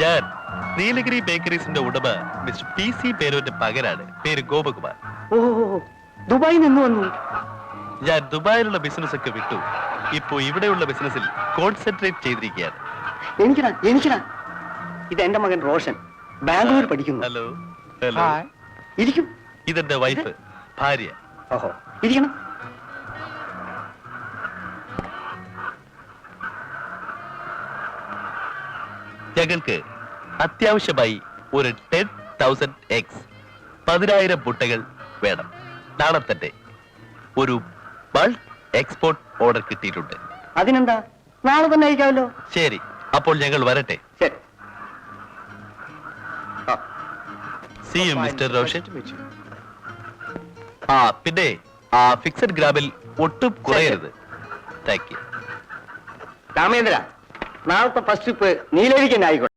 ഞാൻ നീലഗിരി ബേക്കറീസിന്റെ ഉടമ mister PC പേരോന്റെ പകരാണ്. പേര് ഗോപകുമാർ. ഓ ദുബായിൽ നിന്ന് വന്നു. ഞാൻ ദുബായിലുള്ള ബിസിനസ് ഒക്കെ വിട്ടു. ഇപ്പോ ഇവിടെയുള്ള ബിസിനസ്സിൽ കോൺസെൻട്രേറ്റ് ചെയ്തിരിക്കുകയാണ്. എനിക്കിടാ ഇത് എന്റെ മകൻ റോഷൻ, ബാംഗ്ലൂർ പഠിക്കുന്നു. Hello hello. ഇരിക്കും. ഇതെന്റെ വൈഫ്, ഭാര്യ. ഓഹോ, ഇരിക്കണം. ഞങ്ങൾക്ക് അത്യാവശ്യമായി ഒരു 10,000 eggs 10,000 മുട്ടകൾ വേണം. നാളെ തന്നെ ഒരു ബൾക്ക് എക്സ്പോർട്ട് ഓർഡർ കിട്ടിയിട്ടുണ്ട്. അതിനെന്താ, നാളെ തന്നെ അയക്കാമല്ലോ. ശരി, അപ്പോൾ ഞങ്ങൾ വരട്ടെ. ശരി. See you, Mr. റോഷൻ. പിന്നെ ഫിക്സഡ് ഗ്രാമിൽ ഒട്ടും കുറയരുത്. Thank you. രാമേന്ദ്ര, നാളത്തെ ഫസ്റ്റ് ട്രിപ്പ് നീലഗിരിക്ക് തന്നെ ആയിക്കോട്ടെ.